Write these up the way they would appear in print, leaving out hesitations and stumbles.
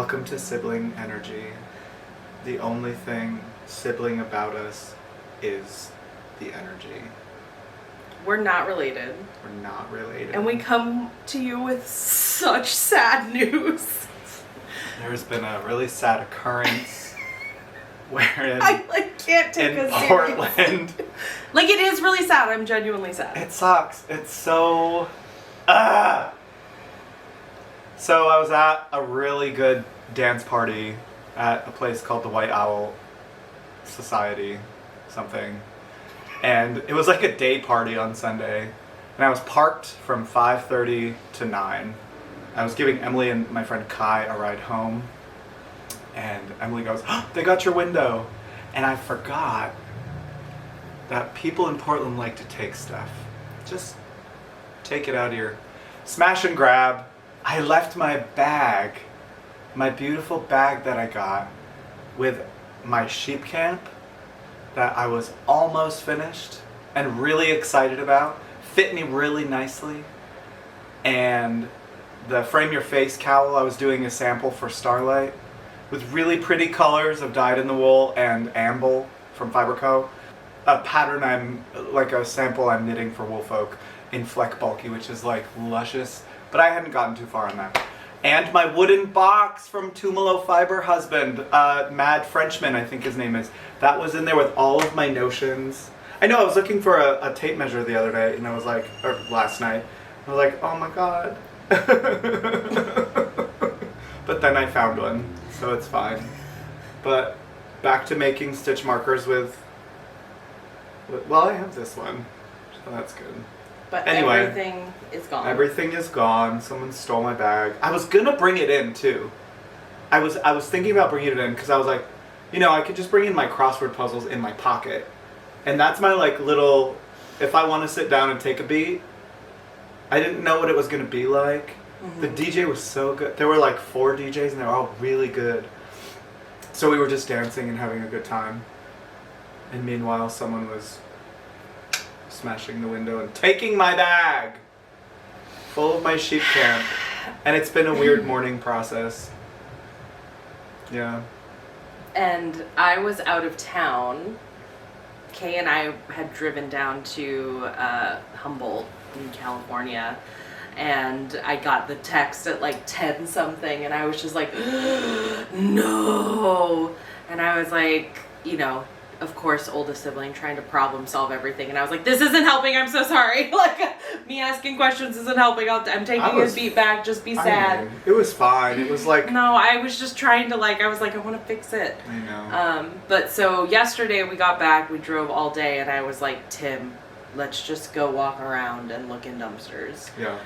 Welcome to Sibling Energy. The only thing sibling about us is the energy. We're not related. We're not related. And we come to you with such sad news. There's been a really sad occurrence wherein I can't take in us Portland. serious. Like, it is really sad. I'm genuinely sad. It sucks. It's so... So I was at a really good dance party at a place called the White Owl Society, something. And it was like a day party on Sunday. And I was parked from 5:30 to 9. I was giving Emily and my friend Kai a ride home. And Emily goes, "Oh, they got your window." And I forgot that people in Portland like to take stuff. Just take it out of your smash and grab. I left my bag, my beautiful bag that I got, with my sheep camp that I was almost finished and really excited about. Fit me really nicely. And the Frame Your Face cowl, I was doing a sample for Starlight with really pretty colors of dyed in the wool and amble from Fiberco. A pattern a sample I'm knitting for Woolfolk in Fleck Bulky, which is like luscious, but I hadn't gotten too far on that. And my wooden box from Tumalo Fiber Husband, Mad Frenchman, I think his name is. That was in there with all of my notions. I know, I was looking for a tape measure the other day, and I was like, or last night, I was like, oh my god. But then I found one, so it's fine. But back to making stitch markers with well, I have this one, so that's good. But anyway, everything is gone. Everything is gone. Someone stole my bag. I was gonna bring it in too. I was thinking about bringing it in because I was like, you know, I could just bring in my crossword puzzles in my pocket, and that's my like little. If I want to sit down and take a beat, I didn't know what it was gonna be like. Mm-hmm. The DJ was so good. There were like 4 DJs and they were all really good. So we were just dancing and having a good time. And meanwhile, someone was smashing the window and taking my bag full of my sheep camp. And it's been a weird mourning process. Yeah. And I was out of town. Kay and I had driven down to Humboldt in California, and I got the text at like 10 something, and I was just like, no. And I was like, you know, of course, oldest sibling trying to problem solve everything, and I was like, this isn't helping, I'm so sorry. Like, me asking questions isn't helping. I'm taking his beat back, just be sad. I mean, it was fine. It was like... No, I was just trying to I was like, I want to fix it. I know. But so yesterday we got back, we drove all day, and I was like, Tim, let's just go walk around and look in dumpsters. Yeah.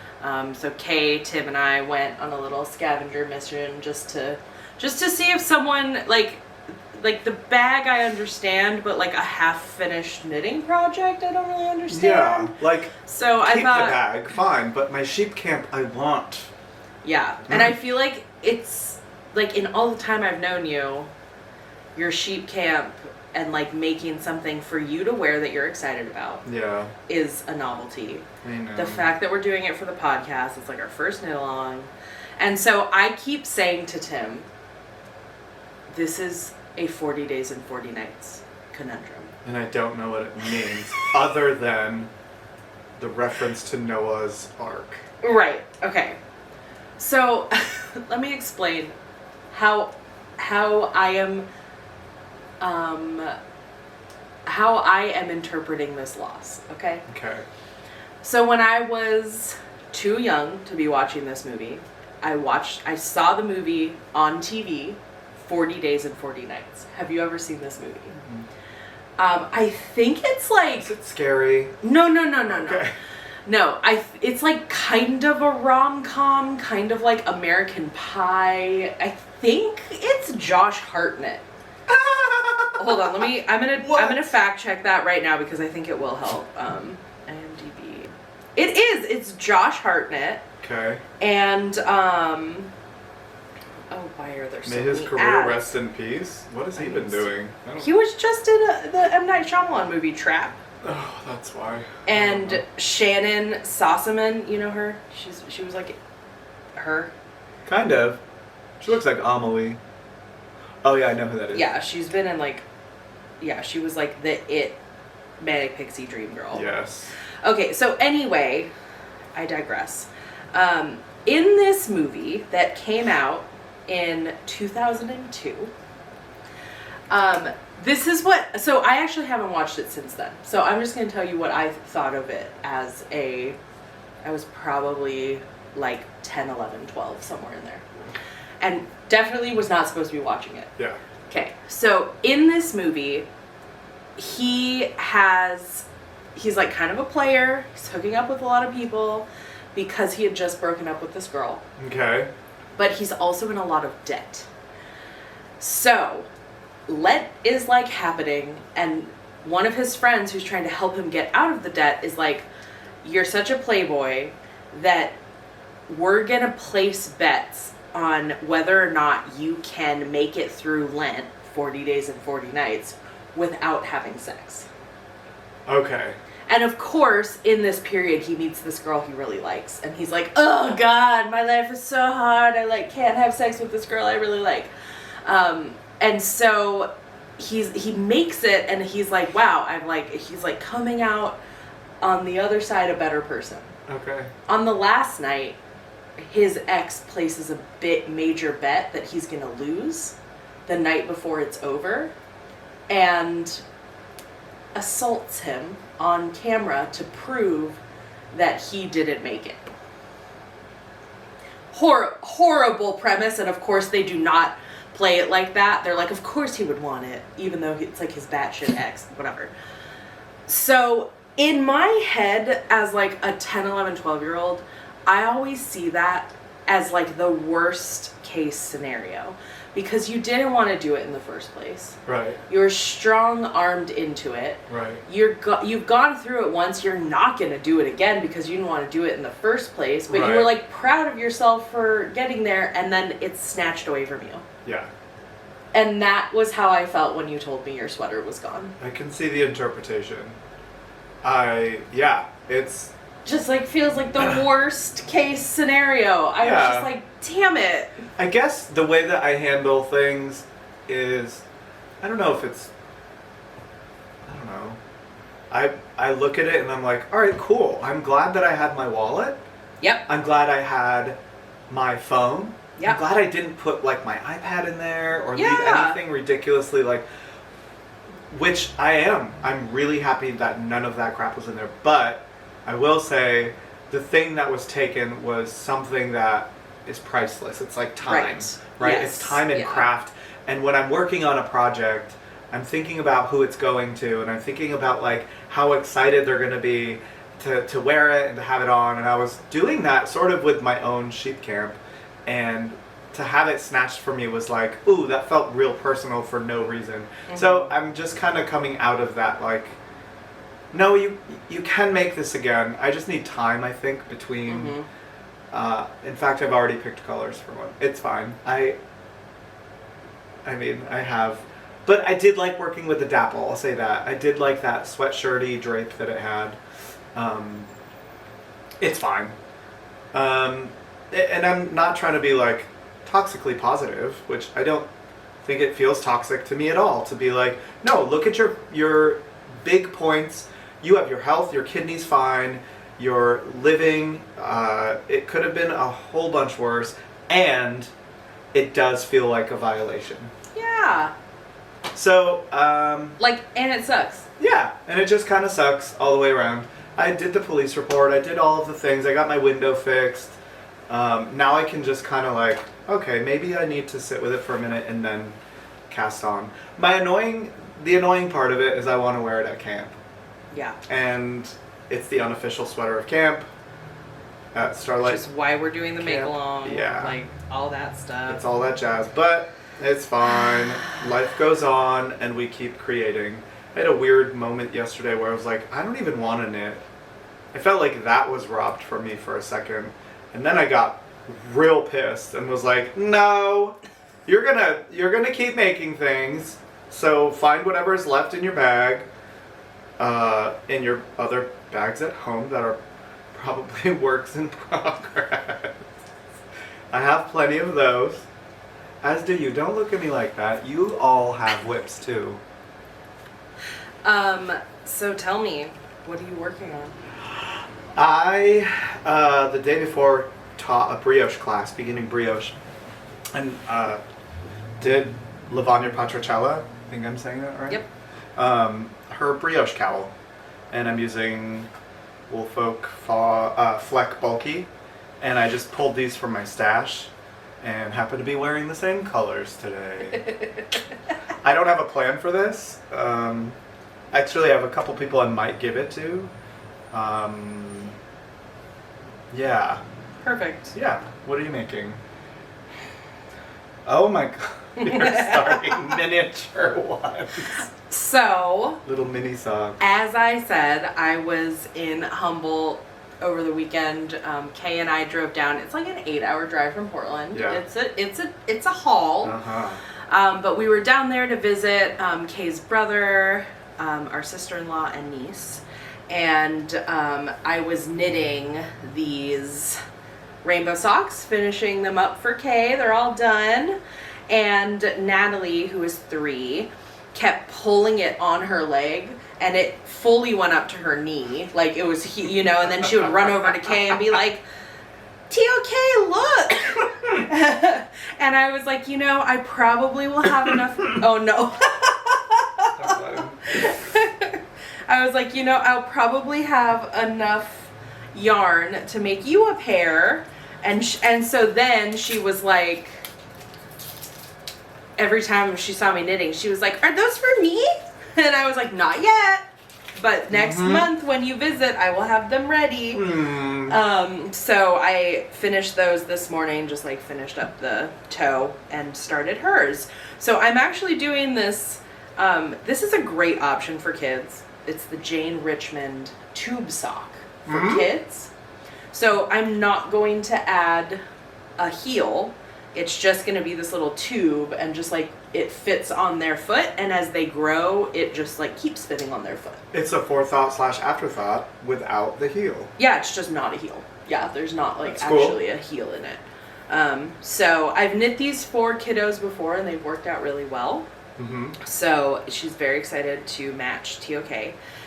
So Kay, Tim, and I went on a little scavenger mission just to see if someone like the bag I understand, but like a half-finished knitting project I don't really understand. Yeah, like, so I keep thought, the bag, fine, but my sheep camp I want. Yeah, and I feel like it's, like, in all the time I've known you, your sheep camp and like making something for you to wear that you're excited about is a novelty. I know. The fact that we're doing it for the podcast, it's like our first knit along. And so I keep saying to Tim, this is a 40 days and 40 nights conundrum. And I don't know what it means other than the reference to Noah's Ark. Right. Okay. So let me explain how I am interpreting this loss. Okay. Okay. So when I was too young to be watching this movie, I saw the movie on TV, 40 Days and 40 Nights. Have you ever seen this movie? Mm-hmm. I think it's like... Is it scary? No. Okay. No, it's like kind of a rom-com, kind of like American Pie. I think it's Josh Hartnett. Hold on, I'm gonna fact check that right now because I think it will help. IMDb. It's Josh Hartnett. Okay. And why are there so many May his career ads? rest in peace. What has he been doing? He was just in the M. Night Shyamalan movie Trap. Oh, that's why. And Shannon Sossaman, you know her? She was like her. Kind of. She looks like Amelie. Oh yeah, I know who that is. Yeah, she's been in like, yeah, she was like the it manic pixie dream girl. Yes. Okay, so anyway, I digress. In this movie that came out in 2002, this is what, so I actually haven't watched it since then. So I'm just going to tell you what I thought of it as I was probably like 10, 11, 12, somewhere in there. And definitely was not supposed to be watching it. Yeah. Okay, so in this movie, he's like kind of a player. He's hooking up with a lot of people because he had just broken up with this girl. Okay. But he's also in a lot of debt. So, let is like happening, and one of his friends who's trying to help him get out of the debt is like, you're such a playboy that we're gonna place bets on whether or not you can make it through Lent, 40 days and 40 nights, without having sex. Okay. And of course, in this period, he meets this girl he really likes, and he's like, "Oh God, my life is so hard. I like can't have sex with this girl I really like." And so he makes it, and he's like, "Wow, he's like coming out on the other side a better person." Okay. On the last night, his ex places a major bet that he's gonna lose the night before it's over, and assaults him on camera to prove that he didn't make it. Horrible premise, and of course they do not play it like that. They're like, of course he would want it, even though it's like his batshit ex, whatever. So in my head, as like a 10, 11, 12-year-old, I always see that as like the worst case scenario, because you didn't want to do it in the first place. Right. You're strong-armed into it. Right. You've gone through it once. You're not going to do it again because you didn't want to do it in the first place. But you were like proud of yourself for getting there, and then it's snatched away from you. Yeah. And that was how I felt when you told me your sweater was gone. I can see the interpretation. It's just like feels like the worst case scenario. I was just like, damn it. I guess the way that I handle things is, I don't know. I look at it and I'm like, all right, cool. I'm glad that I had my wallet. Yep. I'm glad I had my phone. Yep. I'm glad I didn't put like my iPad in there or leave anything ridiculously like, which I am. I'm really happy that none of that crap was in there. But I will say the thing that was taken was something that is priceless. It's like time, right? Yes. It's time and craft. And when I'm working on a project, I'm thinking about who it's going to, and I'm thinking about like how excited they're going to be to wear it and to have it on. And I was doing that sort of with my own sheep camp, and to have it snatched from me was like, ooh, that felt real personal for no reason. Mm-hmm. So I'm just kind of coming out of that like, no, you can make this again. I just need time, I think, between. Mm-hmm. In fact, I've already picked colors for one. It's fine. I mean, I have. But I did like working with the dapple, I'll say that. I did like that sweatshirty drape that it had. It's fine. And I'm not trying to be like toxically positive, which I don't think it feels toxic to me at all. To be like, no, look at your big points. You have your health, your kidneys fine, you're living. It could have been a whole bunch worse, and it does feel like a violation. Yeah. So, and it sucks. Yeah, and it just kind of sucks all the way around. I did the police report, I did all of the things, I got my window fixed. Now I can just kind of like, okay, maybe I need to sit with it for a minute and then cast on. The annoying part of it is I want to wear it at camp. Yeah. And it's the unofficial sweater of camp at Starlight. Which is why we're doing the make-along. Yeah. Like, all that stuff. It's all that jazz. But it's fine. Life goes on and we keep creating. I had a weird moment yesterday where I was like, I don't even want to knit. I felt like that was robbed from me for a second. And then I got real pissed and was like, no, you're gonna keep making things. So find whatever's left in your bag, in your other bags at home that are probably works in progress. I have plenty of those. As do you. Don't look at me like that. You all have whips too. So tell me, what are you working on? I, the day before, taught a brioche class, beginning brioche, and did Lavanya Patricella. I think I'm saying that right? Yep. Her brioche cowl, and I'm using Woolfolk Fleck Bulky, and I just pulled these from my stash, and happen to be wearing the same colors today. I don't have a plan for this. Actually, I have a couple people I might give it to. Yeah. Perfect. Yeah. What are you making? Oh my god. You're starting miniature ones. So, Little mini socks. as I said, I was in Humboldt over the weekend. Kay and I drove down. It's like an 8-hour drive from Portland. Yeah. It's a haul. Uh-huh. But we were down there to visit Kay's brother, our sister-in-law and niece. And I was knitting these rainbow socks, finishing them up for Kay. They're all done. And Natalie, who is 3, kept pulling it on her leg, and it fully went up to her knee. Like it was, and then she would run over to Kay and be like, TOK, look! And I was like, I probably will have enough. Oh no. I was like, I'll probably have enough yarn to make you a pair. And so then she was like, every time she saw me knitting, she was like, are those for me? And I was like, not yet. But next month when you visit, I will have them ready. So I finished those this morning, just like finished up the toe and started hers. So I'm actually doing this. This is a great option for kids. It's the Jane Richmond tube sock for kids. So I'm not going to add a heel. It's just going to be this little tube, and just like it fits on their foot, and as they grow, it just like keeps fitting on their foot. It's a forethought/afterthought without the heel. Yeah, it's just not a heel. Yeah, there's not like That's cool. actually a heel in it. So I've knit these for kiddos before, and they've worked out really well. So she's very excited to match TOK.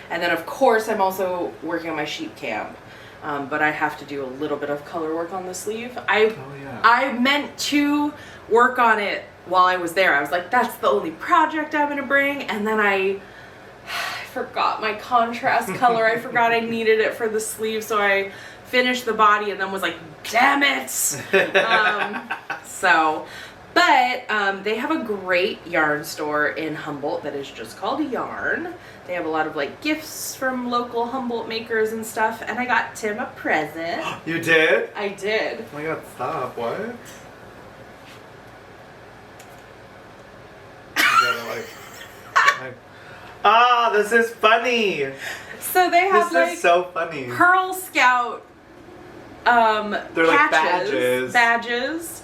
And then of course I'm also working on my sheep camp. But I have to do a little bit of color work on the sleeve. I meant to work on it while I was there. I was like, that's the only project I'm going to bring. And then I forgot my contrast color. I forgot I needed it for the sleeve. So I finished the body and then was like, damn it. But they have a great yarn store in Humboldt that is just called Yarn. They have a lot of like gifts from local Humboldt makers and stuff. And I got Tim a present. You did? I did. Oh my god, stop. What? This is funny. So they have This is so funny. Pearl Scout They're like patches, badges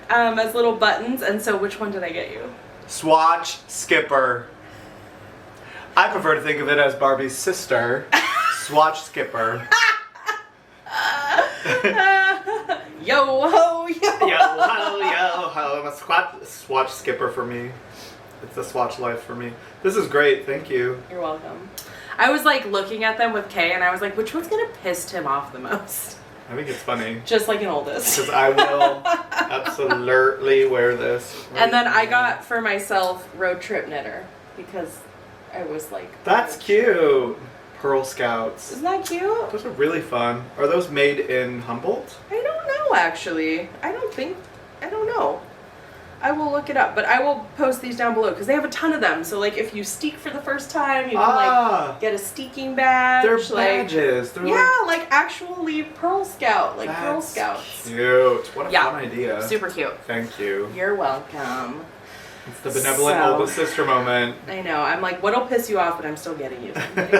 as little buttons. And so which one did I get you? Swatch Skipper. I prefer to think of it as Barbie's sister. Swatch Skipper. Yo ho, yo. Yo ho, yo ho. A swatch skipper for me. It's a swatch life for me. This is great. Thank you. You're welcome. I was like looking at them with Kay, and I was like, which one's gonna piss Tim off the most? I think it's funny. Just like an oldest. Because I will absolutely wear this. Right And then I now. got for myself Road Trip Knitter because I was like, That's cute. Pearl Scouts. Isn't that cute? Those are really fun. Are those made in Humboldt? I don't know actually. I don't know. I will look it up, but I will post these down below because they have a ton of them. So like if you steek for the first time, you can like get a steeking badge. They're like, badges. They're like actually Pearl Scout, like that's Girl Scouts. Cute. What a fun idea. Super cute. Thank you. You're welcome. It's the benevolent oldest sister moment. I know. I'm like, what'll piss you off, but I'm still getting you something.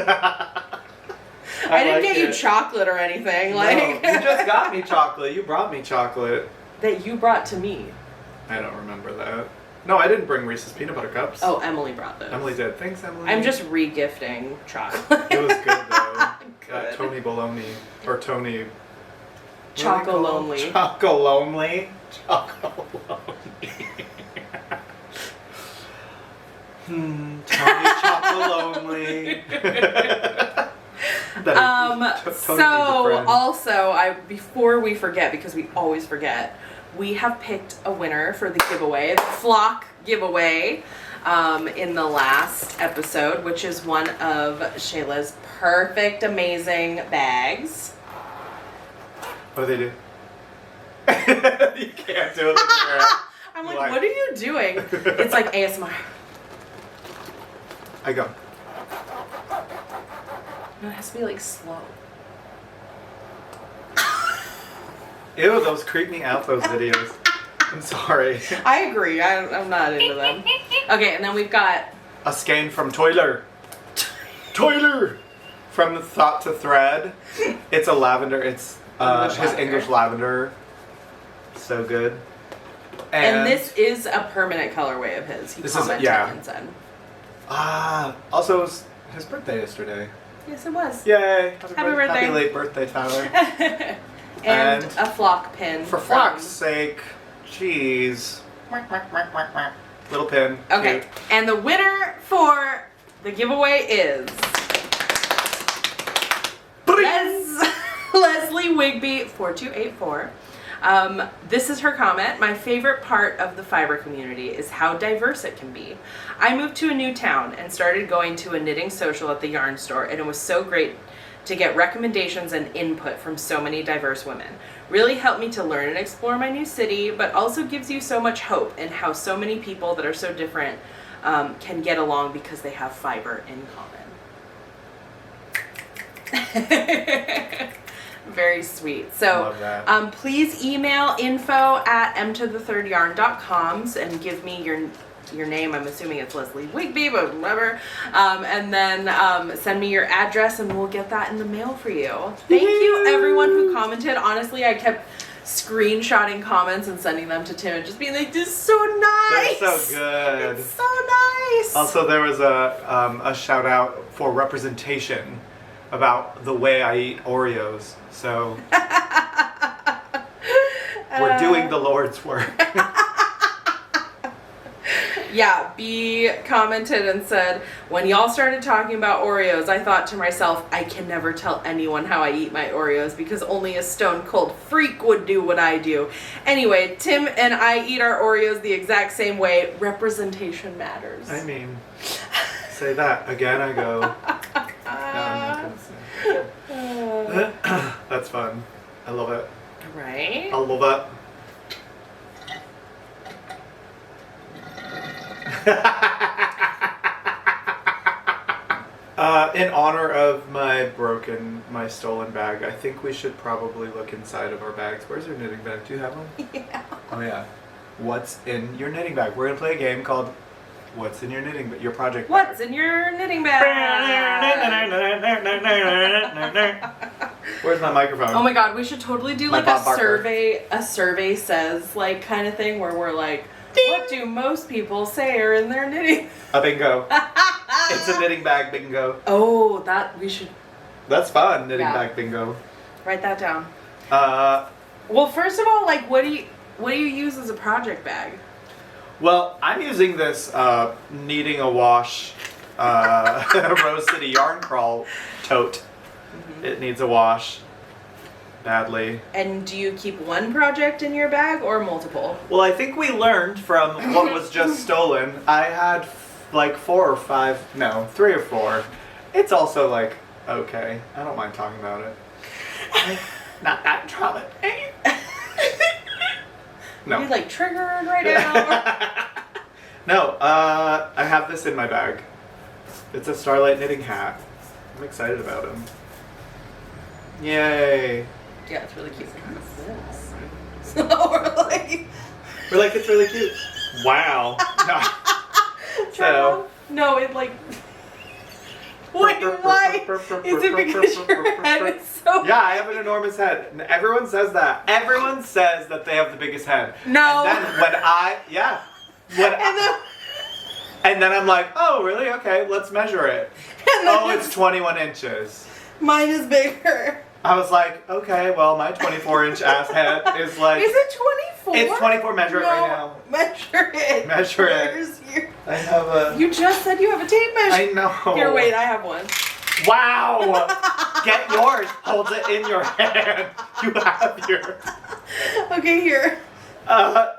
I didn't like get you it. chocolate or anything. No, Like you just got me chocolate. You brought me chocolate. that you brought to me. I don't remember that. No, I didn't bring Reese's peanut butter cups. Oh, Emily brought those. Emily did. Thanks, Emily. I'm just re-gifting chocolate. It was good though. Good. Tony Baloney or Tony. Chocolonely. Chocolonely. Chocolonely. Tony Chocolonely. So also, before we forget, because we always forget, we have picked a winner for the giveaway, the flock giveaway, in the last episode, which is one of Shayla's perfect, amazing bags. What do they do? You can't do it with your hair. I'm like, what are you doing? It's like ASMR. I go. No, it has to be like slow. Ew, those creep me out, those videos. I'm sorry. I agree. I'm not into them. Okay, and then we've got A skein from Toiler. Toiler! From the Thought to Thread. It's a lavender. It's his English lavender. So good. And this is a permanent colorway of his. He commented and said. Also, it was his birthday yesterday. Yes, it was. Yay! Happy birthday. Happy late birthday, Tyler. and a flock pin. For flock's sake, cheese. Little pin. Okay, cute. and the winner for the giveaway is Leslie Wigby 4284. This is her comment. My favorite part of the fiber community is how diverse it can be. I moved to a new town and started going to a knitting social at the yarn store, and it was so great to get recommendations and input from so many diverse women. Really helped me to learn and explore my new city, but also gives you so much hope in how so many people that are so different can get along because they have fiber in common. Very sweet. So please email info@mtothethirdyarn.com and give me your name. I'm assuming it's Leslie Wigby, but whatever. And then send me your address and we'll get that in the mail for you. Thank you everyone who commented. Honestly, I kept screenshotting comments and sending them to Tim and just being like, this is so nice. They're so good. It's so nice. Also, there was a shout out for representation about the way I eat Oreos. So we're doing the Lord's work. Yeah, B commented and said, when y'all started talking about Oreos, I thought to myself, I can never tell anyone how I eat my Oreos because only a stone cold freak would do what I do. Anyway, Tim and I eat our Oreos the exact same way. Representation matters. I mean, say that again, I go. That's fun. I love it. Right? I love it. In honor of my stolen bag, I think we should probably look inside of our bags. Where's your knitting bag? Do you have one? Yeah. Oh yeah. What's in your knitting bag? We're gonna play a game called What's in your knitting bag? Your project bag. What's in your knitting bag? Where's my microphone? Oh my god, we should totally do like Bob a Barker. survey says like kind of thing where we're like, what do most people say are in their knitting? A bingo. It's a knitting bag bingo. Oh, that we should That's fun, knitting bag bingo. write that down. Well, First of all, like what do you use as a project bag? Well, I'm using this Kneading a Wash Rose City Yarn Crawl tote. Mm-hmm. It needs a wash badly. And do you keep one project in your bag or multiple? Well, I think we learned from what was just stolen. I had like 3 or 4. It's also like, okay, I don't mind talking about it. Not that trauma. No. Are you like triggered right now? No, I have this in my bag. It's a Starlight knitting hat. I'm excited about him. Yay. Yeah, it's really cute. So we're like, it's really cute. Wow. So. No, it like. Wait, why? Is it because your head is so Yeah, I have an enormous head. And everyone says that. Everyone says that they have the biggest head. No. And then when and then I'm like, oh, really? Okay, let's measure it. Oh, it's 21 inches. Mine is bigger. I was like, okay, well, my 24-inch ass head is like... Is it 24? It's 24. Measure it right now. Measure it. Measure it. Where's your... I have a... You just said you have a tape measure. I know. Here, wait, I have one. Wow! Get yours. Hold it in your hand. You have yours. Okay, here.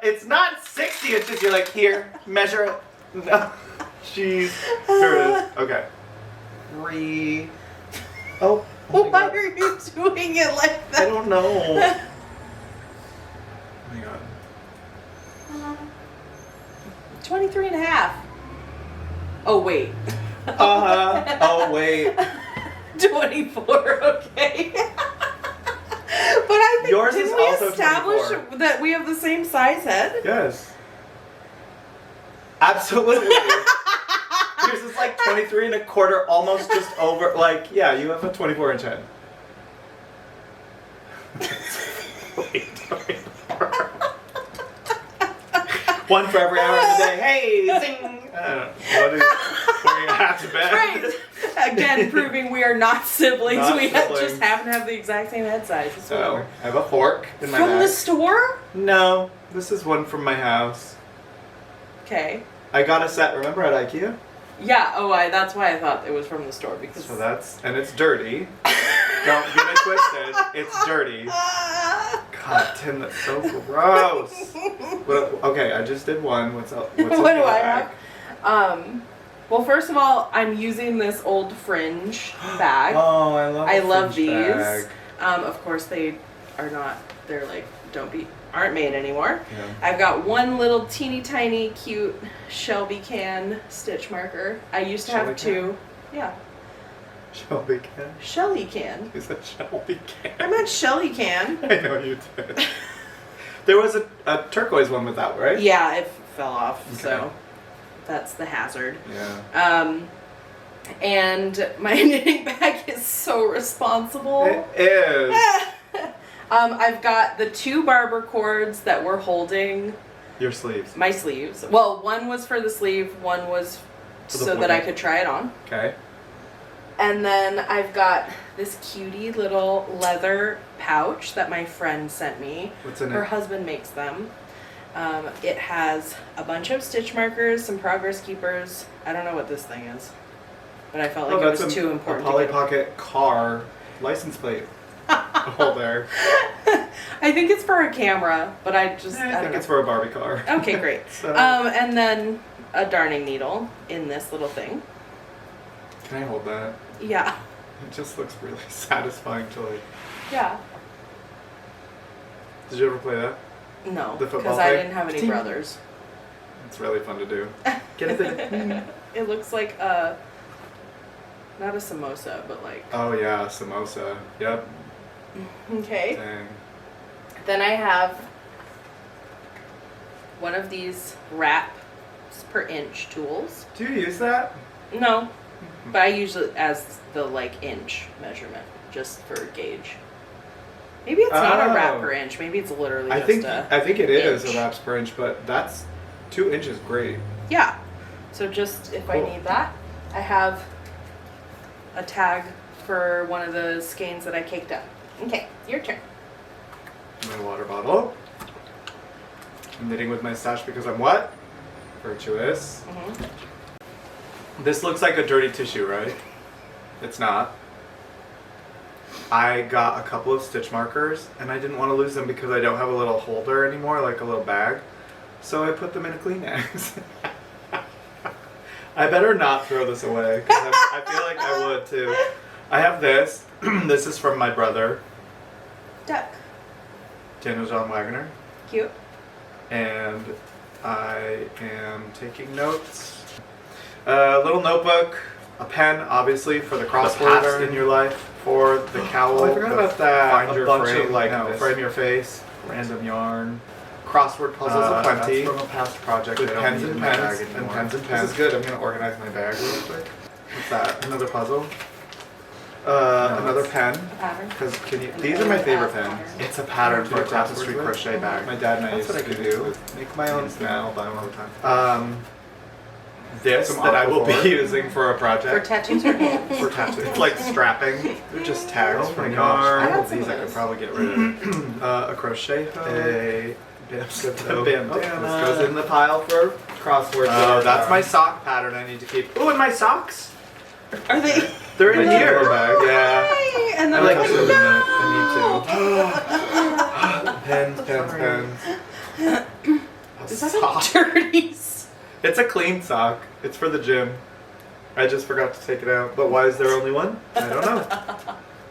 It's not 60 inches. You're like, here, measure it. No. Jeez. Here it is. Okay. 3. Oh. Why are you doing it like that? I don't know. Oh my god. 23 and a half. Oh, wait. Oh, wait. 24, okay. But I think, Yours didn't is we also establish 24. that we have the same size head? Yes. Absolutely. Yours is like 23 and a quarter, almost just over. Like, yeah, you have a 24-inch head. One for every hour of the day. Hey, zing! I don't know. What are you have to bed? Right. Again, proving we are not siblings. Not we siblings. just happen to have the exact same head size. It's So, whatever. I have a fork in my From bag. the store? No, this is one from my house. Okay. I got a set, remember at IKEA? Yeah, that's why I thought it was from the store because So and it's dirty. Don't get it twisted. It's dirty. God, Tim, that's so gross. Okay, I just did one. What's up? What's what in do your I bag? have? Well, first of all, I'm using this old fringe bag. Oh, I love these. these. Of course, they are not. They're like aren't made anymore. Yeah. I've got one little teeny tiny cute Shelby can stitch marker. I used to have Shelby two. Yeah. Shelby can? Shelly can. You said Shelby can. I meant Shelly can. I know you did. There was a turquoise one with that, right? Yeah, it fell off, Okay. so that's the hazard. Yeah. And my knitting bag is so responsible. It is. I've got the 2 barber cords that we're holding Your sleeves. my sleeves. Well, one was for the sleeve, one was For the so that I booty. could try it on. Okay. And then I've got this cutie little leather pouch that my friend sent me. What's in Her it? husband makes them. It has a bunch of stitch markers, some progress keepers. I don't know what this thing is, but I felt like it was too important A Polly to get. Pocket car license plate holder. I think it's for a camera, but I I don't think know. it's for a Barbie car. Okay, great. So- And then a darning needle in this little thing. Can I hold that? Yeah. It just looks really satisfying to like. Yeah. Did you ever play that? No, The football because I thing? didn't have any Ting. brothers. It's really fun to do. Get it? It looks like a, not a samosa, but like. Oh yeah, samosa. Yep. Okay. Dang. Then I have one of these wraps per inch tools. Do you use that? No, but I use it as the like inch measurement, just for gauge. Maybe it's not a wrap Oh. per inch. Maybe it's literally I just think a it is inch. a wraps per inch, but that's 2 inches great. Yeah. So just if I Cool. need that, I have a tag for one of the skeins that I caked up. Okay, your turn. My water bottle. I'm knitting with my stash because I'm what? Virtuous. This looks like a dirty tissue, right? It's not. I got a couple of stitch markers and I didn't want to lose them because I don't have a little holder anymore, like a little bag. So I put them in a Kleenex. I better not throw this away because I feel like I would too. I have this. This is from my brother, Duck. Tim Wagoner. Cute. And I am taking notes. A little notebook, a pen, obviously, for the crosswords in your life, for the cowl. Oh, I forgot about that. Find A your bunch frame, of, like no, frame your face, random yarn, crossword puzzles aplenty, That's from a past project. with I don't pens need and in my pens, bag and anymore. pens and This pens. is good. I'm gonna organize my bag real quick. What's that? Another puzzle. No, Another it's- pen. A pattern. Because can you? These are my favorite Pattern. pens. It's a pattern for a Crossword tapestry with. crochet bag. My dad and I That's used what I to could do. Make my own now. Buy them all the time. This Some that I will be aquaphor. using for a For project. tattoos or hands? For tattoos. It's like strapping. They're just tags Oh from my yarn. gosh, I all got of some these of I could those. probably get rid of. A crochet hook. A So, Bam, this bam. goes in the pile for crossword. Oh, that's my sock pattern I need to keep. Ooh, and my socks. Are they? They're in My here. Ziploc bag. Yeah. Hey, and I then like like, to open no. I need to. Pens. Is that Sock. a dirty? It's a clean sock. It's for the gym. I just forgot to take it out. But why is there only one? I don't know.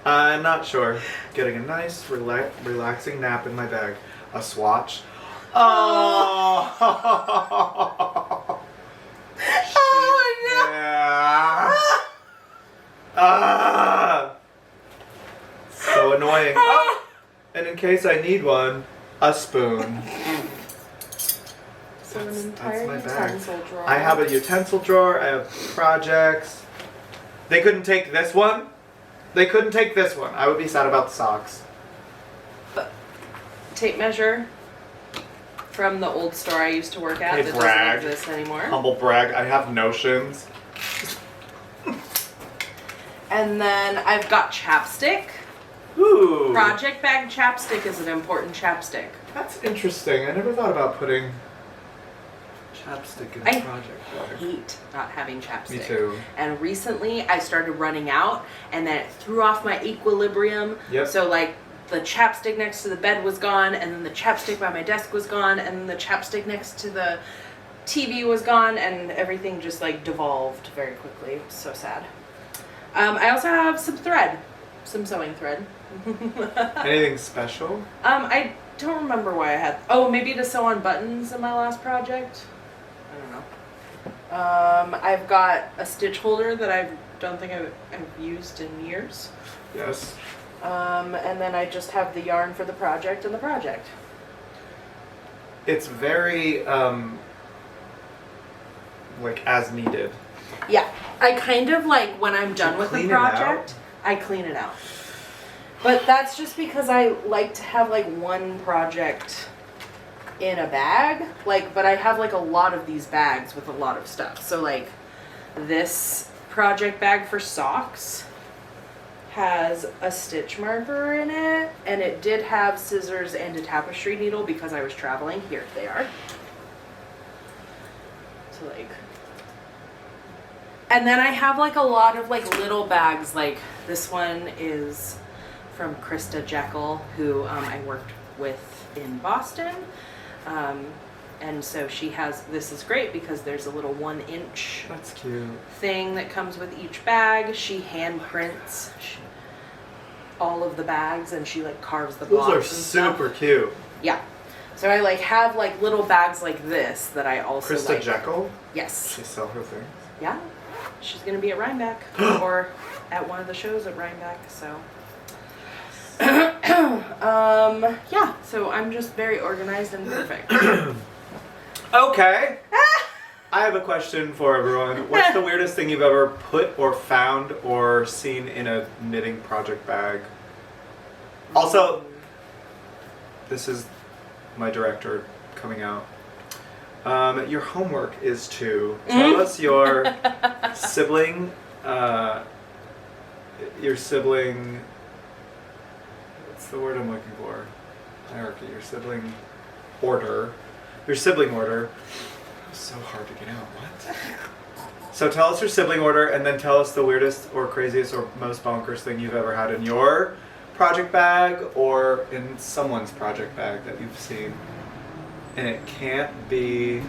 I'm not sure. Getting a nice, relaxing nap in my bag. A swatch. Oh. Oh Yeah. Ah. So annoying. Oh. And in case I need one, a spoon. So an That's entire my bag. utensil drawer. I have a utensil drawer. I have projects. They couldn't take this one. They couldn't take this one. I would be sad about the socks. tape measure from the old store I used to work at Hey, that brag. doesn't exist anymore. Humble brag. I have notions. And then I've got chapstick. Ooh. Project bag chapstick is an important chapstick. That's interesting. I never thought about putting chapstick in I a project bag. hate not having chapstick. Me too. And recently I started running out and then it threw off my equilibrium. Yep. So like the chapstick next to the bed was gone and then the chapstick by my desk was gone and then the chapstick next to the TV was gone and everything just like devolved very quickly. It was so sad. I also have some thread, some sewing thread. Anything special? I don't remember why I had. Oh, maybe to sew on buttons in my last project. I don't know. I've got a stitch holder that I don't think I've used in years. Yes. And then I just have the yarn for the project and the project. It's very like as needed. Yeah, I kind of like when I'm done You with the clean it out? project, I clean it out. But that's just because I like to have like one project in a bag. Like, but I have like a lot of these bags with a lot of stuff. So like this project bag for socks has a stitch marker in it, and it did have scissors and a tapestry needle because I was traveling. Here they are. So like, and then I have like a lot of like little bags. Like this one is from Krista Jekyll, who I worked with in Boston. And so she has, this is great because there's a little 1-inch That's cute. thing that comes with each bag. She hand prints all of the bags and she like carves the blocks. Those are and stuff. super cute. Yeah. So I like have like little bags like this that I also Krista like. Jekyll? Yes. She sell her things. Yeah. She's gonna be at Rybeck or at one of the shows at Rybeck. So. Yeah. So I'm just very organized and perfect. Okay. I have a question for everyone. What's the weirdest thing you've ever put or found or seen in a knitting project bag? Also, this is my director coming out. Your homework is to tell us your sibling, what's the word I'm looking for? Hierarchy, your sibling order. Your sibling order. It's so hard to get out. What? So tell us your sibling order and then tell us the weirdest or craziest or most bonkers thing you've ever had in your project bag or in someone's project bag that you've seen. And it can't be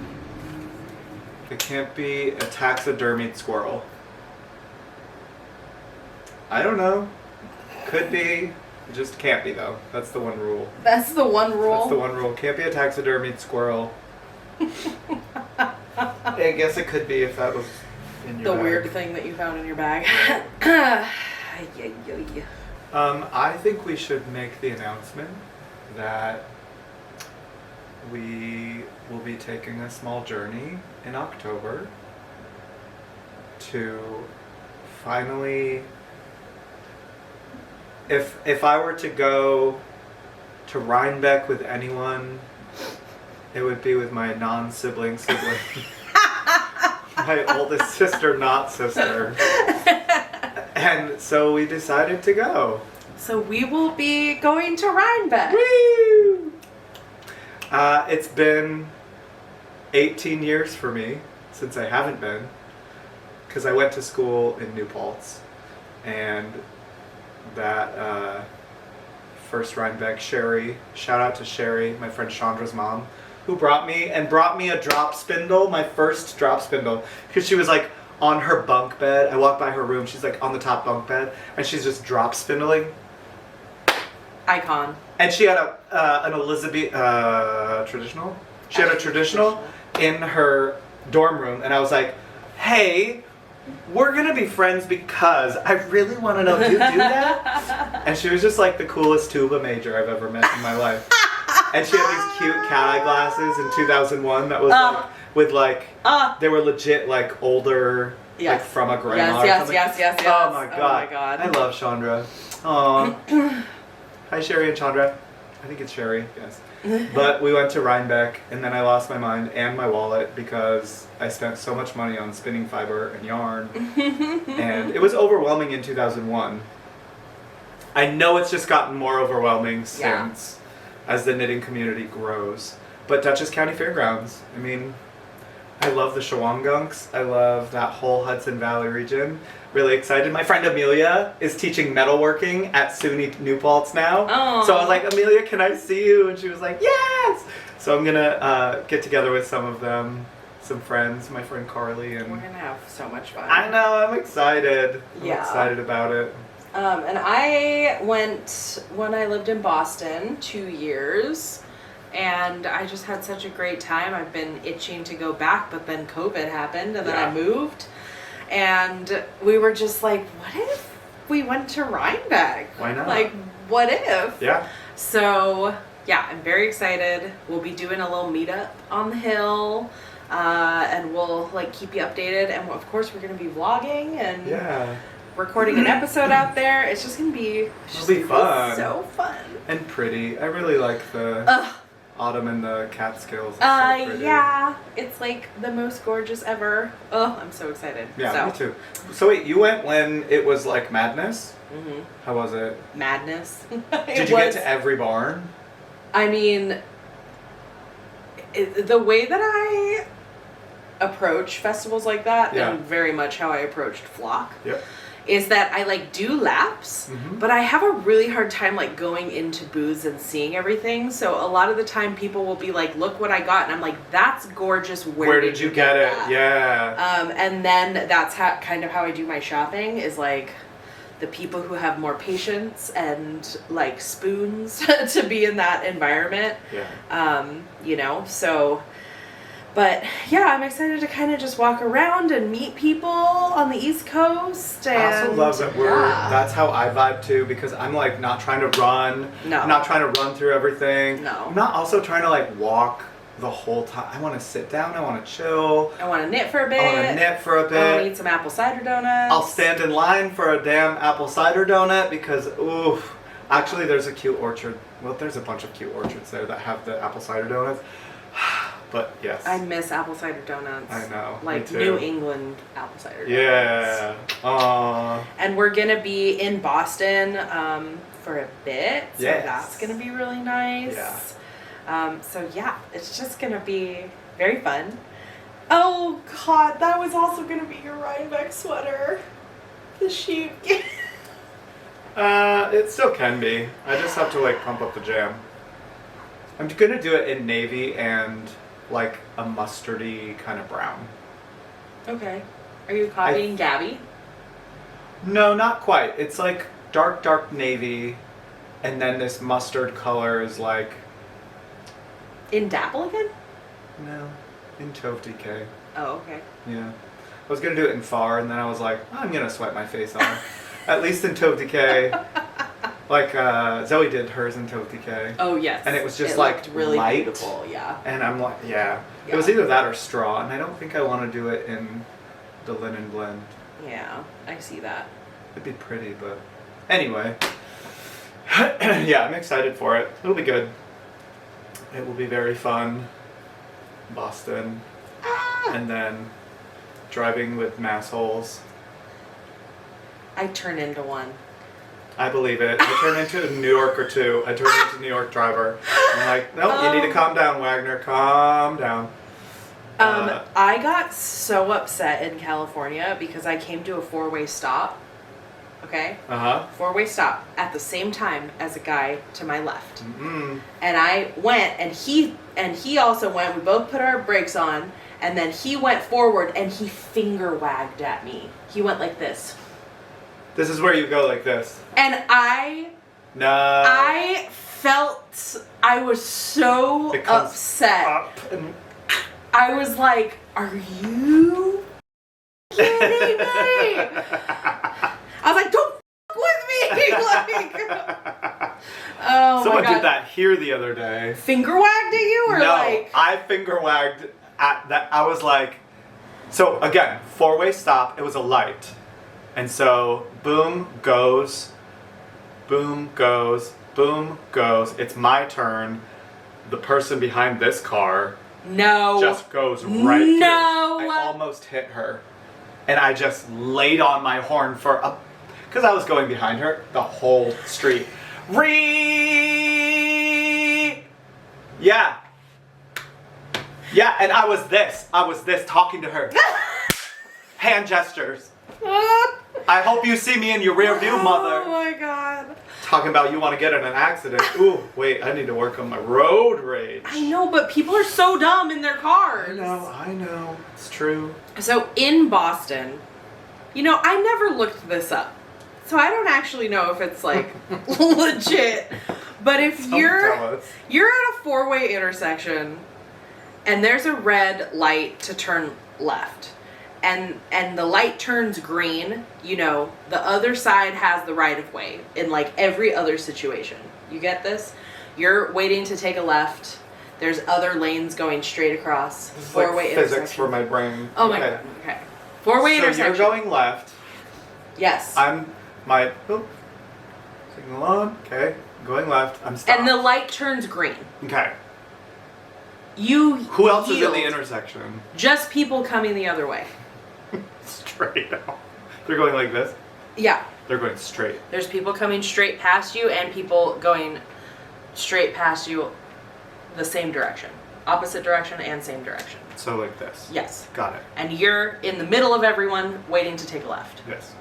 a taxidermied squirrel. I don't know. Could be. It just can't be though. That's the one rule. That's the one rule. That's the one rule. Can't be a taxidermied squirrel. I guess it could be if that was in your The bag. weird thing that you found in your bag. I think we should make the announcement that we will be taking a small journey in October to finally, if I were to go to Rybeck with anyone, it would be with my non-sibling sibling. My oldest sister, not sister. And so we decided to go. So we will be going to Rybeck. Woo! It's been 18 years for me since I haven't been, because I went to school in New Paltz, and that first Rybeck, Sherry, shout out to Sherry, my friend Chandra's mom, who brought me a drop spindle, my first drop spindle, because she was like on her bunk bed. I walked by her room, she's like on the top bunk bed, and she's just drop spindling. Icon. And she had an Elizabeth traditional. She had a traditional in her dorm room, and I was like, "Hey, we're gonna be friends because I really want to know do that." And she was just like the coolest tuba major I've ever met in my life. And she had these cute cat eye glasses in 2001 that was like with like they were legit like older, like from a grandma. Yes. Oh my god. I love Chandra. Aww. Hi Sherry and Chandra. I think it's Sherry, yes. But we went to Rybeck, and then I lost my mind and my wallet because I spent so much money on spinning fiber and yarn. And it was overwhelming in 2001. I know it's just gotten more overwhelming since as the knitting community grows. But Dutchess County Fairgrounds, I mean, I love the Shawangunks. I love that whole Hudson Valley region. Really excited. My friend Amelia is teaching metalworking at SUNY New Paltz now. Aww. So I was like, Amelia, can I see you? And she was like, yes! So I'm gonna get together with some of them, some friends, my friend Carly. And we're gonna have so much fun. I know, I'm excited. I'm excited about it. And I went when I lived in Boston 2 years. And I just had such a great time. I've been itching to go back, but then COVID happened, and then I moved. And we were just like, what if we went to Rybeck? Why not? Like, what if? Yeah. So, yeah, I'm very excited. We'll be doing a little meetup on the hill. And we'll, like, keep you updated. And, of course, we're going to be vlogging and recording an episode out there. It's just going to be... It'll be fun. So fun. And pretty. I really like the... Autumn and the Catskills. So pretty. Yeah, it's like the most gorgeous ever. Oh, I'm so excited. Yeah, me too. So wait, you went when it was like madness? Mm-hmm. How was it? Madness. Did you get to every barn? I mean, the way that I approach festivals like that, and very much how I approached Flock. Yep. Is that I like do laps, but I have a really hard time like going into booths and seeing everything. So a lot of the time people will be like, look what I got. And I'm like, that's gorgeous. Where did you get it? That? Yeah. And then that's kind of how I do my shopping is like the people who have more patience and like spoons to be in that environment. Yeah. You know, so... But yeah, I'm excited to kind of just walk around and meet people on the East Coast. And I also love that that's how I vibe too, because I'm like not trying to run. No. I'm not trying to run through everything. No. I'm not also trying to like walk the whole time. I want to sit down. I want to chill. I want to knit for a bit. I want to knit for a bit. I want to eat some apple cider donuts. I'll stand in line for a damn apple cider donut because, oof. Actually, there's a cute orchard. Well, there's a bunch of cute orchards there that have the apple cider donuts. But yes. I miss apple cider donuts. I know. Like me too. New England apple cider donuts. Yeah. Aww. And we're going to be in Boston for a bit. So that's going to be really nice. Yeah. So yeah, it's just going to be very fun. Oh God, that was also going to be your Rybeck sweater. The sheep. It still can be. I just have to like pump up the jam. I'm gonna do it in navy and like a mustardy kind of brown. Okay. Are you copying Gabby? No, not quite. It's like dark navy, and then this mustard color is like... In Dapple again? No, in Tove DK. Oh, okay. Yeah. I was gonna do it in Far, and then I was like, I'm gonna sweat my face off. At least in Tove DK. Like Zoe did hers in Tove DK. Oh yes. And it was just it like really light. Beautiful, yeah. And I'm like, It was either that or straw, and I don't think I want to do it in the linen blend. Yeah, I see that. It'd be pretty, but anyway. Yeah, I'm excited for it. It'll be good. It will be very fun. Boston. And then driving with mass holes. I turn into one. I believe it. I turned into a New Yorker too. I turned into a New York driver. I'm like, no, you need to calm down, Wagner. Calm down. I got so upset in California because I came to a 4-way stop. Okay? 4-way stop at the same time as a guy to my left. Mm-hmm. And I went, and he also went. We both put our brakes on, and then he went forward and he finger wagged at me. He went like this. This is where you go like this. And I felt I was so upset. Up and I was like, are you kidding me? I was like, don't f*** with me. Like, oh someone my God. did that here the other day. Finger wagged at you, or no, like? I finger wagged at that. I was like, so again, 4-way stop. It was a light, and so boom goes, boom goes, boom goes. It's my turn. The person behind this car. No. Just goes right through. No. I almost hit her. And I just laid on my horn because I was going behind her the whole street. Yeah. Yeah, and I was this talking to her. Hand gestures. I hope you see me in your rear view, mother. Oh my God. Talking about you want to get in an accident. Ooh, wait, I need to work on my road rage. I know, but people are so dumb in their cars. I know. It's true. So in Boston, I never looked this up. So I don't actually know if it's like legit. But if Don't tell us. you're at a 4-way intersection and there's a red light to turn left. And the light turns green, the other side has the right of way in like every other situation. You get this? You're waiting to take a left. There's other lanes going straight across. This is 4-way like intersection. physics for my brain. Oh my God. Okay. 4-way so intersection. you're going left. Yes. Signal on. Okay. Going left. I'm stopped. And the light turns green. Okay. Who else is in the intersection? Just people coming the other way. Straight out. They're going like this? Yeah. They're going straight. There's people coming straight past you and people going straight past you the same direction. Opposite direction and same direction. So like this? Yes. Got it. And you're in the middle of everyone waiting to take a left. Yes.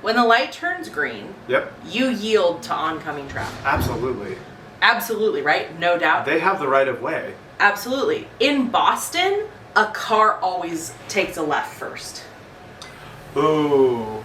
When the light turns green, Yep. you yield to oncoming traffic. Absolutely. Absolutely, right? No doubt. They have the right of way. Absolutely. In Boston, a car always takes a left first. Ooh.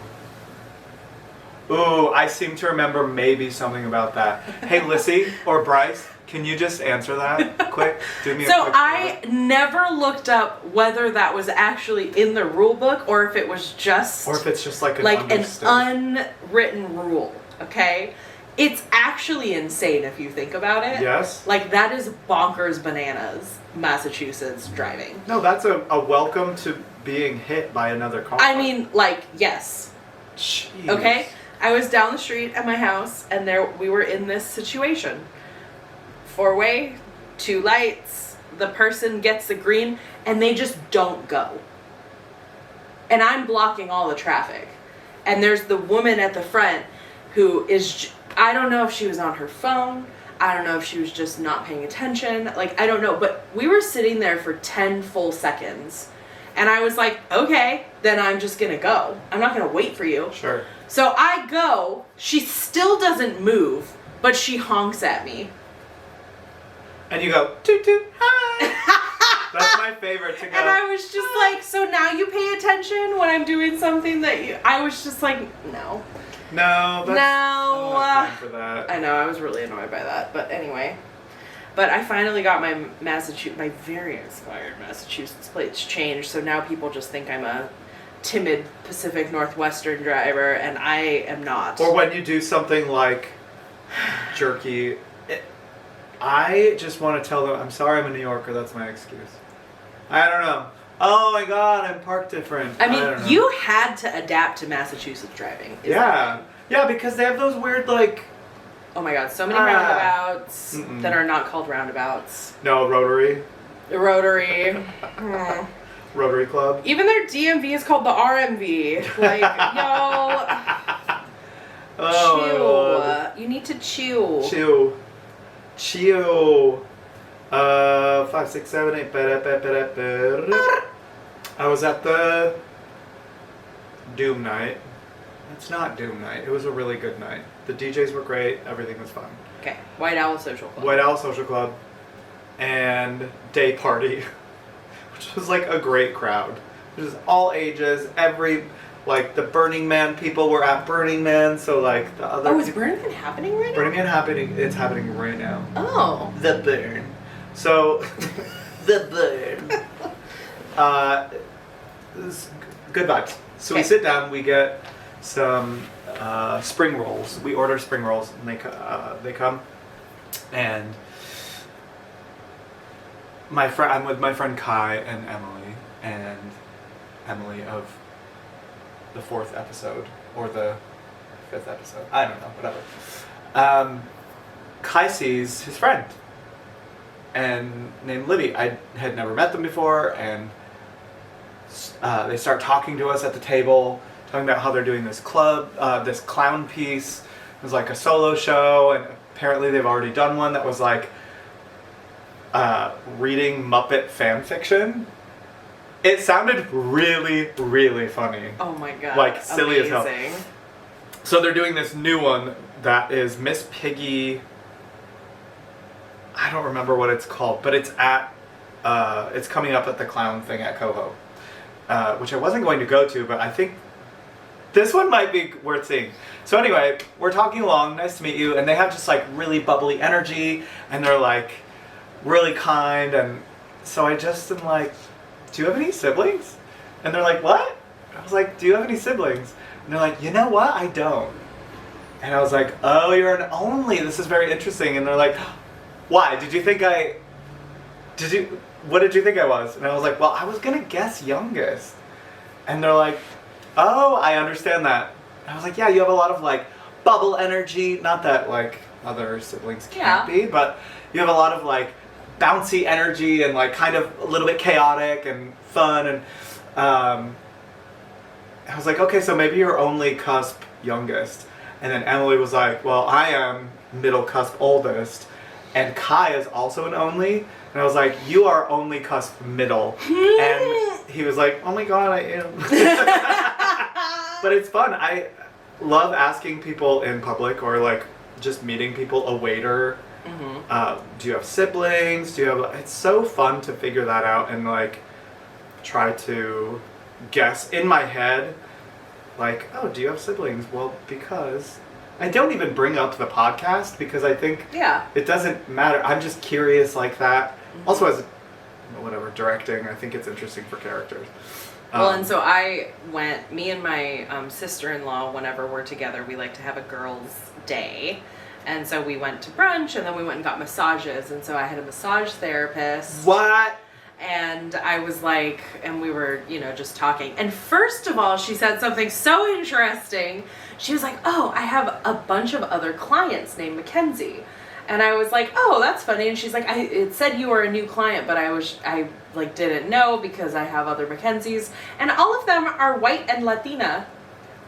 Ooh, I seem to remember maybe something about that. Hey, Lissy or Bryce, can you just answer that quick? Do me a So quick I never looked up whether that was actually in the rule book or if it was just or if it's just like an unwritten rule, okay? It's actually insane if you think about it. Yes. Like that is bonkers bananas, Massachusetts driving. No, that's a welcome to being hit by another car. I mean, like, yes. Jeez. Okay? I was down the street at my house and we were in this situation. 4-way, 2 lights, the person gets the green and they just don't go. And I'm blocking all the traffic. And there's the woman at the front who is, I don't know if she was on her phone. I don't know if she was just not paying attention. Like, I don't know. But we were sitting there for 10 full seconds. And I was like, okay, then I'm just going to go. I'm not going to wait for you. Sure. So I go. She still doesn't move, but she honks at me. And you go, toot toot, hi. That's my favorite to go. And I was just like, so now you pay attention when I'm doing something that you... I was just like, no. No, that's... No. I don't have time for that. I know, I was really annoyed by that. But anyway. But I finally got my very expired Massachusetts plates changed. So now people just think I'm a timid Pacific Northwestern driver, and I am not. Or when you do something like jerky... I just want to tell them, I'm sorry I'm a New Yorker, that's my excuse. I don't know. Oh my God, I'm parked different. I don't know. mean, you had to adapt to Massachusetts driving. Yeah. Yeah, because they have those weird, like... Oh my God, so many roundabouts that are not called roundabouts. No, Rotary. Rotary. Rotary Club. Even their DMV is called the RMV. Like, y'all... Oh, You need to chew. Chew. 5, 6, 7, 8. I was at the Doom night. It's not Doom night. It was a really good night. The DJs were great. Everything was fun. Okay. White Owl Social Club. White Owl Social Club and Day Party, which was like a great crowd. It was all ages. Like the Burning Man people were at Burning Man, so like the other. Oh, is Burning Man happening right now? Burning Man happening. It's happening right now. Oh. The burn. So, the burn. Good vibes. So we Okay. sit down. We get some spring rolls. We order spring rolls, and they come, and I'm with my friend Kai and Emily of the 4th episode or the 5th episode. I don't know, whatever. Kai sees his friend named Libby. I had never met them before, and they start talking to us at the table, talking about how they're doing this this clown piece. It was like a solo show, and apparently they've already done one that was like reading Muppet fan fiction. It sounded really, really funny. Oh my god. Like silly as hell. Amazing. So they're doing this new one that is Miss Piggy. I don't remember what it's called, but it's it's coming up at the clown thing at Coho, which I wasn't going to go to, but I think this one might be worth seeing. So anyway, we're talking along. Nice to meet you. And they have just like really bubbly energy, and they're like really kind. And so I just am like, do you have any siblings? And they're like, what? I was like, do you have any siblings? And they're like, you know what? I don't. And I was like, oh, you're an only. This is very interesting. And they're like, why? What did you think I was? And I was like, well, I was going to guess youngest. And they're like, oh, I understand that. And I was like, yeah, you have a lot of like bubble energy. Not that like other siblings can't be, but you have a lot of like bouncy energy and like kind of a little bit chaotic and fun. And I was like, okay, so maybe you're only cusp youngest. And then Emily was like, well, I am middle cusp oldest. And Kai is also an only. And I was like, you are only cusp middle. And he was like, oh my god, I am. But it's fun. I love asking people in public or like just meeting people, a waiter. Mm-hmm. Do you have siblings? It's so fun to figure that out and like try to guess in my head, like, oh, do you have siblings? Well, because I don't even bring up the podcast because I think it doesn't matter. I'm just curious like that. Mm-hmm. Also, as whatever directing, I think it's interesting for characters. Well, and so me and my sister-in-law, whenever we're together, we like to have a girls' day. And so we went to brunch, and then we went and got massages. And so I had a massage therapist. What? And I was like, and we were, just talking. And first of all, she said something so interesting. She was like, oh, I have a bunch of other clients named Mckenzie. And I was like, oh, that's funny. And she's like, it said you were a new client, but I didn't know because I have other Mackenzies. And all of them are white and Latina.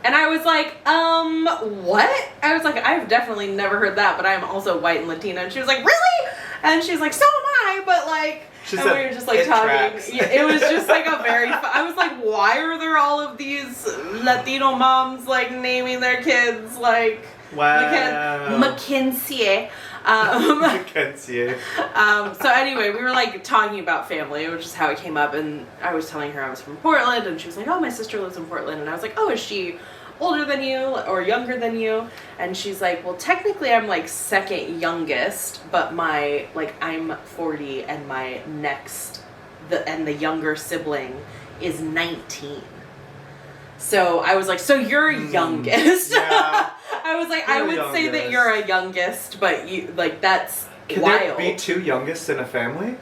And I was like, what? I was like, I've definitely never heard that, but I'm also white and Latina. And she was like, really? And she's like, so am I, but like, she and said, we were just like talking. Yeah, it was just like a very I was like, why are there all of these Latino moms like naming their kids like Mckenzie? Mckenzie. So anyway, we were like talking about family, which is how it came up, and I was telling her I was from Portland, and she was like, oh, my sister lives in Portland, and I was like, oh, is she older than you or younger than you? And she's like, well, technically I'm like second youngest, but I'm 40 and my the younger sibling is 19. So I was like, so you're youngest. Yeah. I was like, I would say that you're a youngest, but you like that's Can wild. there be two youngest in a family?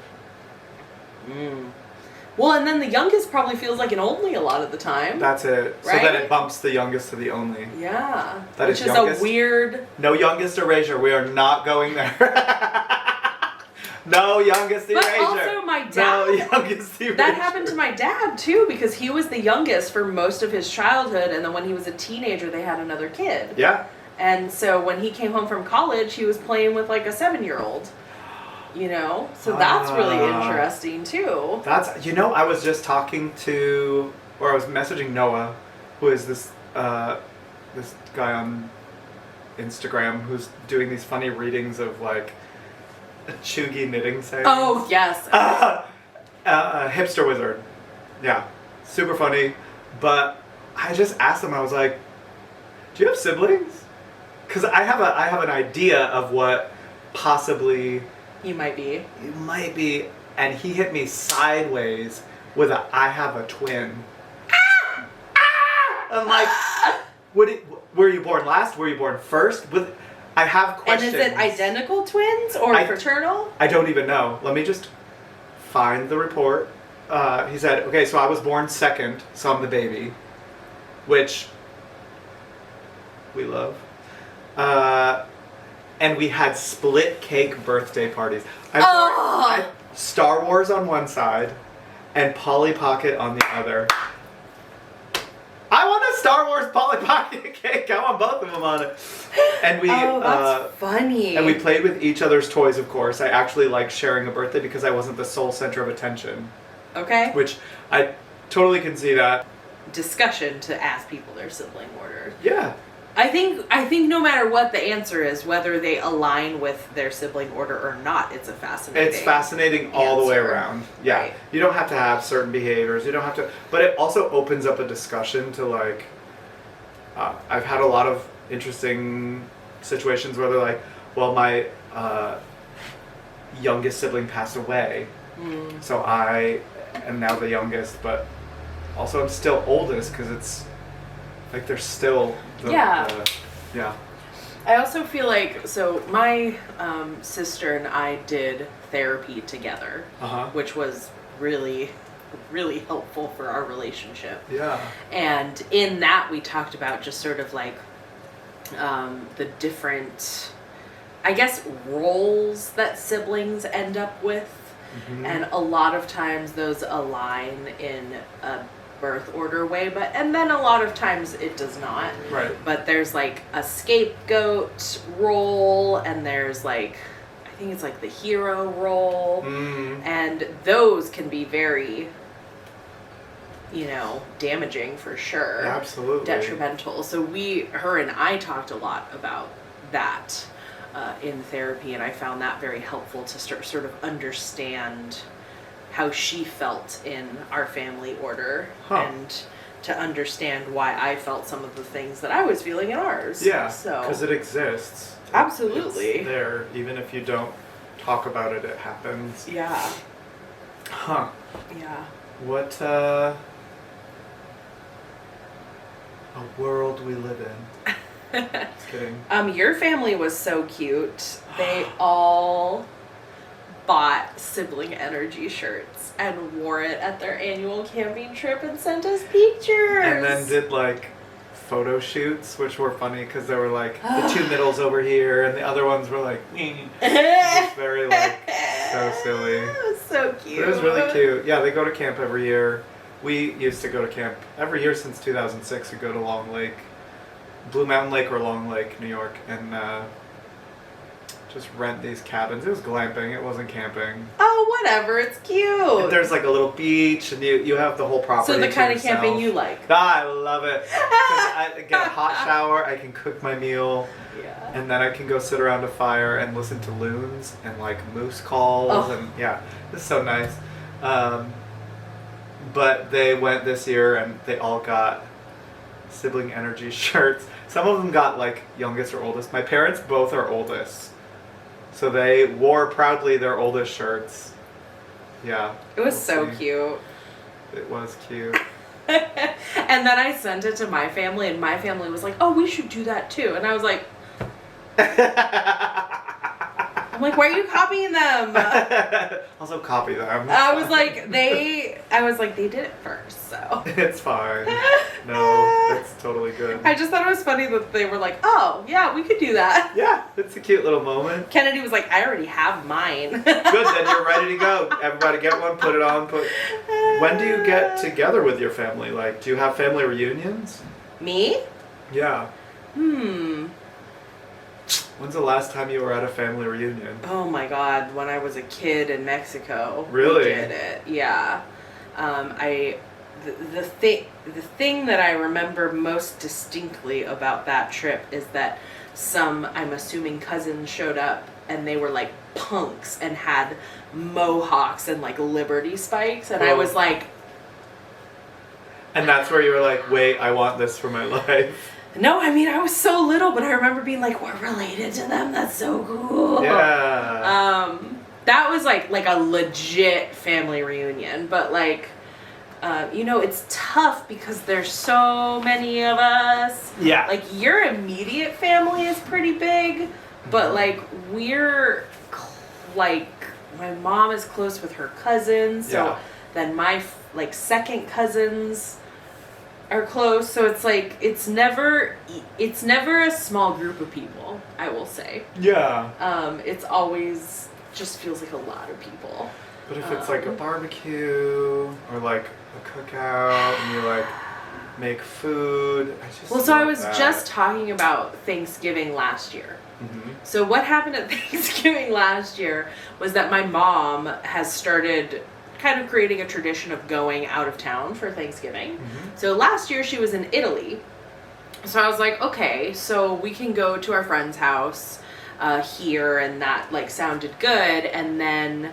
Well, and then the youngest probably feels like an only a lot of the time. That's it. Right? So then it bumps the youngest to the only. Yeah. That Which is youngest? a weird... No youngest erasure. We are not going there. No youngest erasure. But also my dad... No youngest erasure. That happened to my dad, too, because he was the youngest for most of his childhood, and then when he was a teenager, they had another kid. Yeah. And so when he came home from college, he was playing with like a 7-year-old. You know? So that's really interesting too. That's, I was just talking to, or I was messaging Noah, who is this guy on Instagram who's doing these funny readings of like a chuggy knitting sayings. Oh, yes. Hipster wizard. Yeah. Super funny. But I just asked him, I was like, do you have siblings? Because I have an idea of what possibly You might be. you might be, and he hit me sideways with I have a twin. I'm like, were you born last? Were you born first? I have questions. And is it identical twins or fraternal? I don't even know. Let me just find the report. He said, okay, so I was born second, so I'm the baby, which we love. And we had split cake birthday parties. Star Wars on one side and Polly Pocket on the other. I want a Star Wars Polly Pocket cake. I want both of them on it. And we that's funny. And we played with each other's toys, of course. I actually liked sharing a birthday because I wasn't the sole center of attention. Okay. Which I totally can see that. Discussion to ask people their sibling order. Yeah. I think no matter what the answer is, whether they align with their sibling order or not, it's a fascinating. It's fascinating all the way answer. around. Yeah. Right. You don't have to have certain behaviors. You don't have to, but it also opens up a discussion to like, I've had a lot of interesting situations where they're like, well, my youngest sibling passed away, so I am now the youngest, but also I'm still oldest because it's like they're still yeah. I also feel like, so my sister and I did therapy together, which was really, really helpful for our relationship. Yeah. And in that we talked about just sort of like the different, I guess, roles that siblings end up with. Mm-hmm. And a lot of times those align in a birth order way, and then a lot of times it does not. Right. But there's like a scapegoat role, and there's like, I think it's like the hero role, and those can be very, damaging for sure. Absolutely. Detrimental. So her and I talked a lot about that in therapy, and I found that very helpful to sort of understand how she felt in our family order, and to understand why I felt some of the things that I was feeling in ours. Yeah, so because it exists. Absolutely. It's there. Even if you don't talk about it, it happens. Yeah. Huh. Yeah. What a world we live in. Just kidding. Your family was so cute. They all bought Sibling Energy shirts and wore it at their annual camping trip and sent us pictures. And then did like photo shoots, which were funny because they were like the two middles over here and the other ones were like, it's very like so silly. It was so cute. It was really cute. Yeah, they go to camp every year. We used to go to camp every year since 2006. We go to Long Lake, Blue Mountain Lake or Long Lake, New York, and just rent these cabins. It was glamping. It wasn't camping. Oh, whatever. It's cute. There's like a little beach, and you have the whole property. So the to kind of yourself. camping you like. I love it. 'Cause I get a hot shower. I can cook my meal. Yeah. And then I can go sit around a fire and listen to loons and like moose calls. And yeah, it's so nice. But they went this year and they all got Sibling Energy shirts. Some of them got like youngest or oldest. My parents both are oldest. So they wore proudly their oldest shirts. Yeah. It was so cute. It was cute. And then I sent it to my family, and my family was like, oh, we should do that too. And I was like, I'm like, why are you copying them? Also copy them. I was like, they did it first, so. It's fine. No, it's totally good. I just thought it was funny that they were like, oh, yeah, we could do that. Yeah, it's a cute little moment. Kennedy was like, I already have mine. Good, then you're ready to go. Everybody get one, put it on, When do you get together with your family? Like, do you have family reunions? Me? Yeah. When's the last time you were at a family reunion? Oh my God, when I was a kid in Mexico. Really? We did it, yeah. The thing that I remember most distinctly about that trip is that some, I'm assuming, cousins showed up and they were like punks and had mohawks and like Liberty spikes, and I was like, and that's where you were like, wait, I want this for my life. no, I mean, I was so little, but I remember being like, we're related to them. That's so cool. Yeah. That was like a legit family reunion, but like, it's tough because there's so many of us. Yeah. Like, your immediate family is pretty big, but like, we're like, my mom is close with her cousins, so Yeah. then my second cousins are close, so it's like it's never a small group of people, I will say. Yeah. It's always just feels like a lot of people. But if it's like a barbecue or like a cookout and you like make food, I was just talking about Thanksgiving last year. Mm-hmm. So what happened at Thanksgiving last year was that my mom has started kind of creating a tradition of going out of town for Thanksgiving. Mm-hmm. So last year she was in Italy. So I was like, okay, so we can go to our friend's house here, and that like sounded good. And then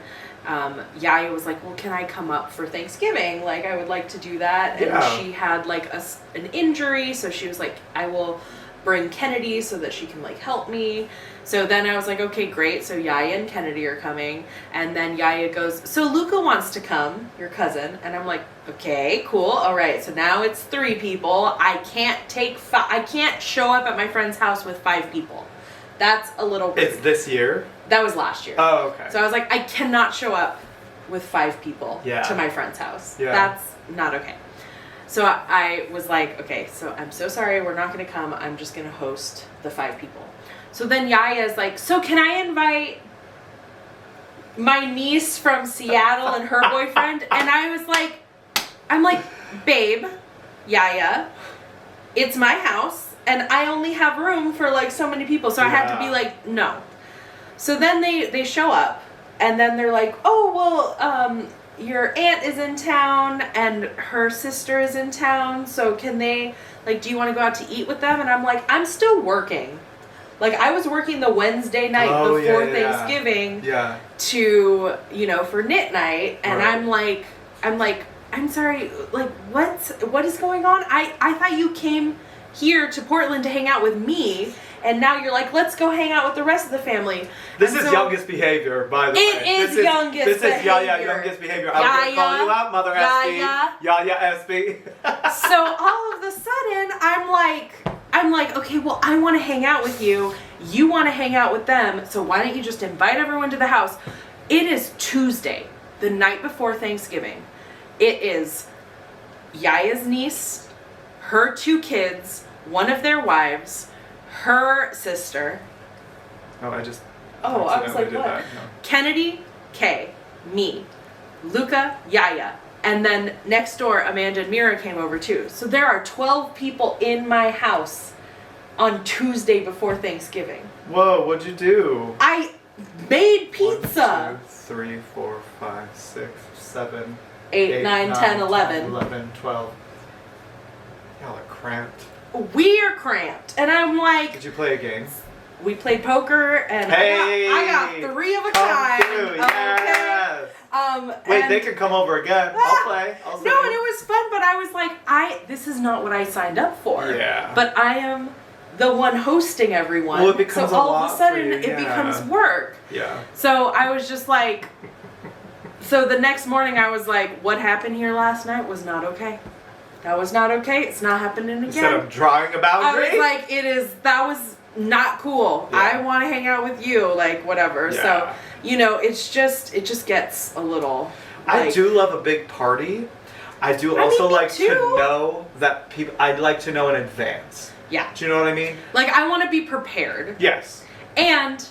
Yaya was like, well, can I come up for Thanksgiving? Like, I would like to do that. And Yeah. she had like an injury, so she was like, I will bring Kennedy so that she can like help me. So then I was like, okay, great. So Yaya and Kennedy are coming. And then Yaya goes, so Luca wants to come, your cousin. And I'm like, okay, cool. All right. So now it's 3 people. I can't show up at my friend's house with 5 people. That's a little rude. It's this year? That was last year. Oh, okay. So I was like, I cannot show up with 5 people Yeah. to my friend's house. Yeah. That's not okay. So I was like, okay, so I'm so sorry, we're not going to come. I'm just going to host the 5 people. So then Yaya is like, so can I invite my niece from Seattle and her boyfriend? And I'm like, babe, Yaya, it's my house and I only have room for like so many people. So I had to be like, no. So then they show up and then they're like, oh, well, your aunt is in town and her sister is in town, so can they, like, do you want to go out to eat with them? And I'm like, I'm still working. Like, I was working the Wednesday night before Thanksgiving to, for knit night, and Right. I'm like, I'm sorry, like, what is going on? I thought you came here to Portland to hang out with me, and now you're like, let's go hang out with the rest of the family. This is youngest behavior, by the way. It is youngest behavior. This is Yaya youngest behavior. I'm going to call you out, Mother Yaya. SB. Yaya SB. So all of a sudden, I'm like, okay, well, I want to hang out with you. You want to hang out with them. So why don't you just invite everyone to the house? It is Tuesday, the night before Thanksgiving. It is Yaya's niece, her 2 kids, one of their wives, her sister. Oh, I just. Oh, I was like, did what? that. No. Kennedy, Kay, me, Luca, Yaya. And then next door, Amanda and Mira came over too. So there are 12 people in my house on Tuesday before Thanksgiving. Whoa, what'd you do? I made pizza. 1, 2, 3, 4, 5, 6, 7, 8, 9, 10, 11. 11, 12. Y'all are cramped. We are cramped. And I'm like, Did you play a game? we played poker and I got 3 of a Come kind. through, yes. Wait, And- they can come over again. I'll play. I'll sit No, in. and it was fun, but I was like, this is not what I signed up for. Yeah. But I am the one hosting everyone. Well, it becomes so a all lot of a sudden for you, it yeah. becomes work. Yeah. So I was just like, so the next morning I was like, what happened here last night was not okay. That was not okay. It's not happening again. Instead of drawing a boundary. I was like, that was not cool. Yeah. I want to hang out with you, like whatever. Yeah. So, it just gets a little. I like- do love a big party. I do also me like too. to know that people. I'd like to know in advance. Yeah. Do you know what I mean? Like, I want to be prepared. Yes. And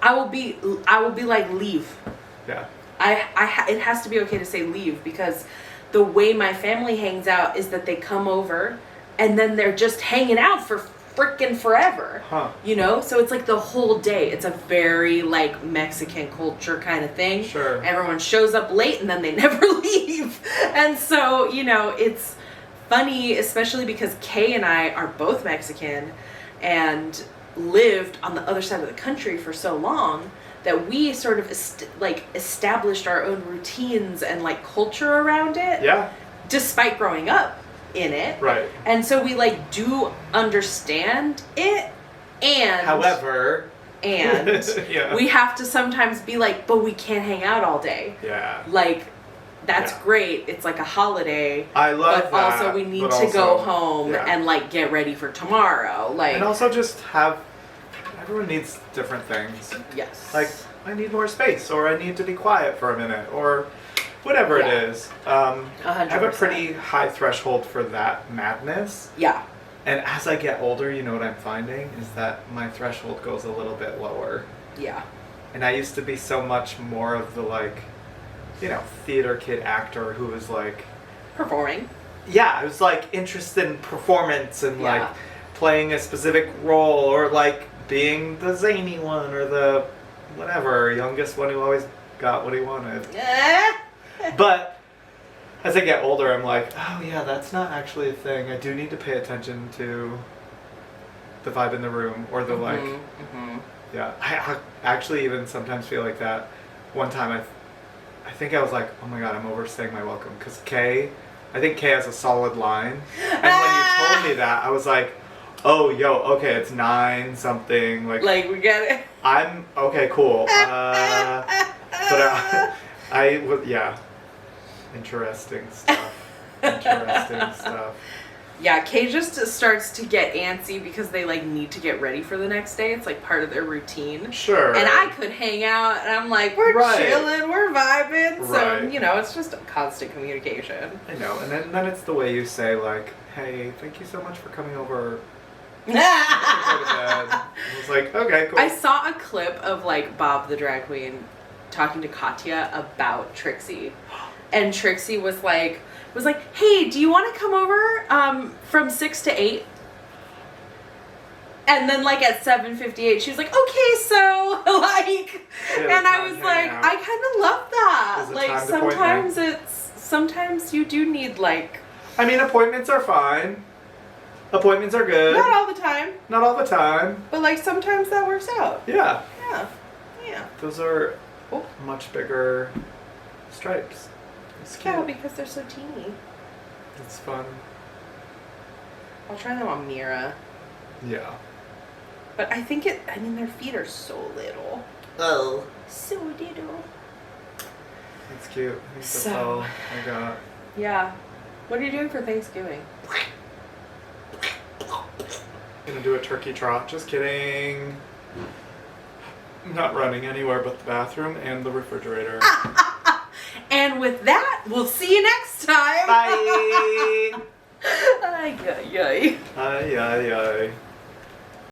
I will be like, leave. Yeah. It has to be okay to say leave, because the way my family hangs out is that they come over and then they're just hanging out for frickin' forever. Huh. You know? So it's like the whole day. It's a very like Mexican culture kind of thing. Sure. Everyone shows up late and then they never leave. And so, you know, it's funny, especially because Kay and I are both Mexican and lived on the other side of the country for so long that we sort of established our own routines and like culture around it. Yeah. Despite growing up in it. Right. And so we like do understand it, and However, yeah. we have to sometimes be like, but we can't hang out all day. Yeah. Like, that's Yeah. great. It's like a holiday. I love but that. also we need but to also, go home yeah. and like get ready for tomorrow. Like, And also just have, everyone needs different things. yes. Like, I need more space, or I need to be quiet for a minute, or whatever Yeah. it is. I have a 100%. pretty high threshold for that madness. Yeah. And as I get older, you know what I'm finding is that my threshold goes a little bit lower. Yeah. And I used to be so much more of the, like, you know, theater kid actor who was like, Performing. yeah, I was like interested in performance and Yeah. like playing a specific role, or like being the zany one, or the whatever, youngest one who always got what he wanted. But as I get older, I'm like, oh yeah, that's not actually a thing. I do need to pay attention to the vibe in the room, or the like, yeah. I actually even sometimes feel like that. One time I think I was like, oh my god, I'm overstaying my welcome. Because I think Kay has a solid line. And when you told me that, I was like, oh, yo, okay, it's 9 something. Like we get it. I'm, okay, cool. But I would, yeah. Interesting stuff. Interesting stuff. Yeah, Kay just starts to get antsy because they like need to get ready for the next day. It's like part of their routine. Sure. And I could hang out and I'm like, we're Right. chilling, we're vibing. So, Right. you know, it's just a constant communication. I know, and then it's the way you say, like, hey, thank you so much for coming over. Go to bed. I was like, okay, cool. I saw a clip of like Bob the drag queen talking to Katya about Trixie. And Trixie was like, hey, do you want to come over from 6 to 8? And then like at 7:58, she was like, okay, so like, Yeah, and I was hang like, out. I kind of love that. There's a Like timed sometimes you do need like, I mean, appointments are fine. Appointments are good. not all the time, Not all the time. but like sometimes that works out. Yeah. Yeah. Those are Oh. much bigger stripes. It's cute. Yeah, because they're so teeny. It's fun. I'll try them on Mira. Yeah. But I mean, their feet are so little. Oh. So little. It's cute. I think that's So- all I got. Yeah. What are you doing for Thanksgiving? Gonna do a turkey trot. Just kidding. I'm not running anywhere but the bathroom and the refrigerator. And with that, we'll see you next time. Bye. Ay, ay, ay. Ay, ay, ay.